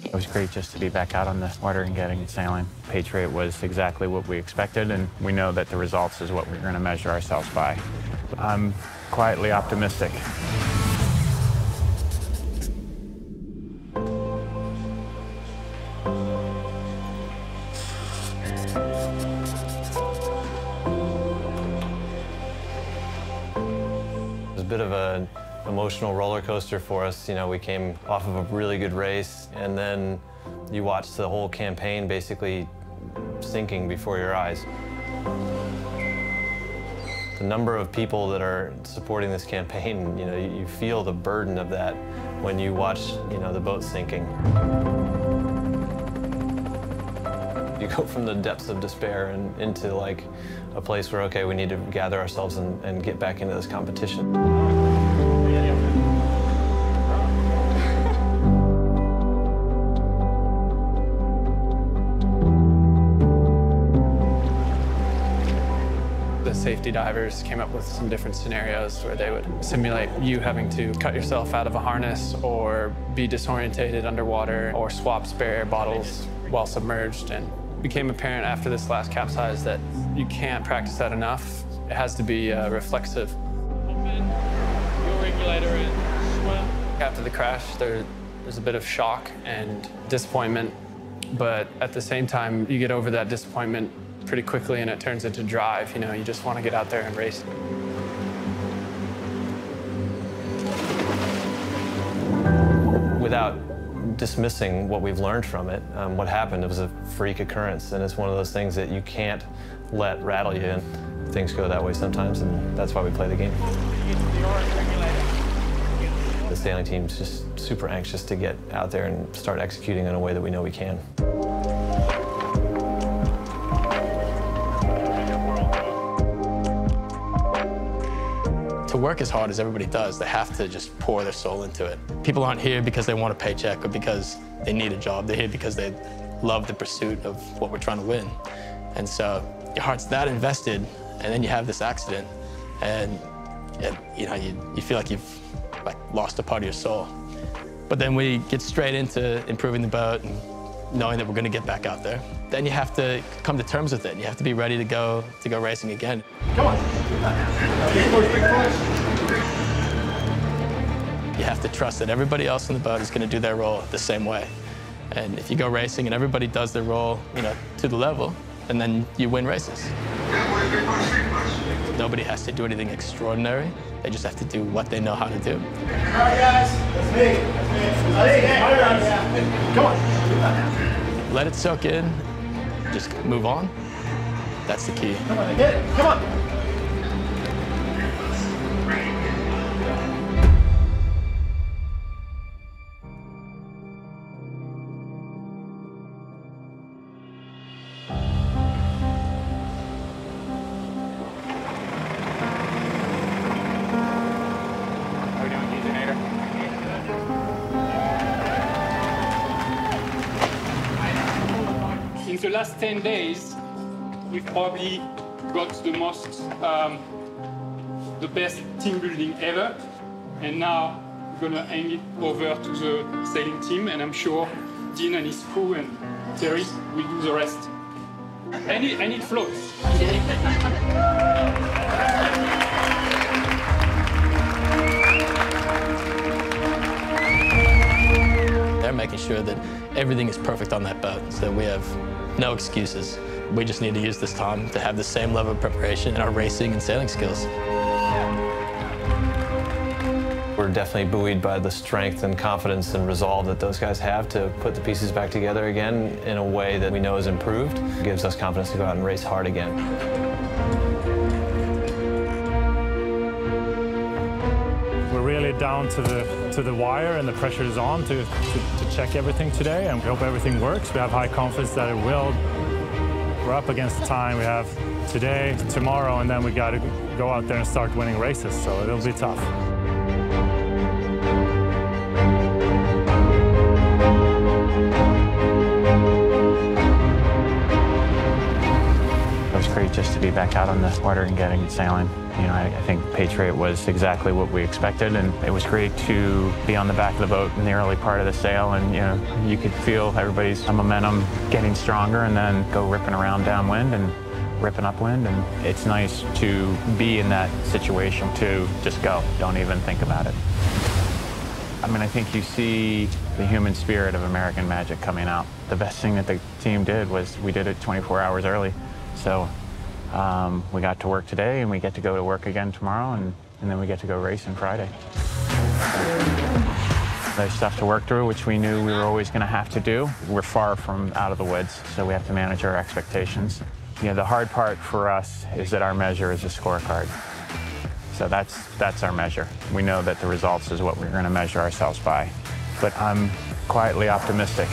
It was great just to be back out on the water and getting sailing. Patriot was exactly what we expected, and we know that the results is what we're going to measure ourselves by. I'm quietly optimistic. It was a bit of an emotional roller coaster for us. You know, we came off of a really good race, and then you watch the whole campaign basically sinking before your eyes. The number of people that are supporting this campaign, you know, you feel the burden of that when you watch, you know, the boat sinking. You go from the depths of despair and into like a place where, okay, we need to gather ourselves and get back into this competition. The safety divers came up with some different scenarios where they would simulate you having to cut yourself out of a harness or be disorientated underwater or swap spare air bottles while submerged. And it became apparent after this last capsize that you can't practice that enough. It has to be reflexive. Your regulator and swim. After the crash, there's a bit of shock and disappointment, but at the same time, you get over that disappointment pretty quickly and it turns into drive. You know, you just want to get out there and race. Without dismissing what we've learned from it, what happened, it was a freak occurrence, and it's one of those things that you can't let rattle you, and things go that way sometimes, and that's why we play the game. The sailing team's just super anxious to get out there and start executing in a way that we know we can. To work as hard as everybody does, they have to just pour their soul into it. People aren't here because they want a paycheck or because they need a job. They're here because they love the pursuit of what we're trying to win. And so your heart's that invested, and then you have this accident, and you know, you feel like you've lost a part of your soul. But then we get straight into improving the boat and knowing that we're going to get back out there. Then you have to come to terms with it. You have to be ready to go racing again. Come on. You have to trust that everybody else on the boat is going to do their role the same way. And if you go racing and everybody does their role, you know, to the level, and then you win races. Nobody has to do anything extraordinary. They just have to do what they know how to do. All right, guys. That's me. That's me. Come on. Let it soak in. Just move on. That's the key. Come on, get it. Come on. In the last 10 days, we've probably got the best team building ever. And now we're gonna hand it over to the sailing team, and I'm sure Dean and his crew and Terry will do the rest. And it floats. They're making sure that everything is perfect on that boat, so we have no excuses. We just need to use this time to have the same level of preparation in our racing and sailing skills. We're definitely buoyed by the strength and confidence and resolve that those guys have to put the pieces back together again in a way that we know is improved. It gives us confidence to go out and race hard again. We're really down to the wire, and the pressure is on to check everything today, and we hope everything works. We have high confidence that it will. We're up against the time we have today, tomorrow, and then we got to go out there and start winning races, so it'll be tough. It was great just to be back out on the water and getting sailing. I think Patriot was exactly what we expected, and it was great to be on the back of the boat in the early part of the sail, and you could feel everybody's momentum getting stronger, and then go ripping around downwind and ripping upwind, and it's nice to be in that situation, to just go, don't even think about it. I think you see the human spirit of American Magic coming out. The best thing that the team did was we did it 24 hours early. So we got to work today, and we get to go to work again tomorrow, and then we get to go racing Friday. There's stuff to work through, which we knew we were always going to have to do. We're far from out of the woods, so we have to manage our expectations. The hard part for us is that our measure is a scorecard. So that's our measure. We know that the results is what we're going to measure ourselves by. But I'm quietly optimistic.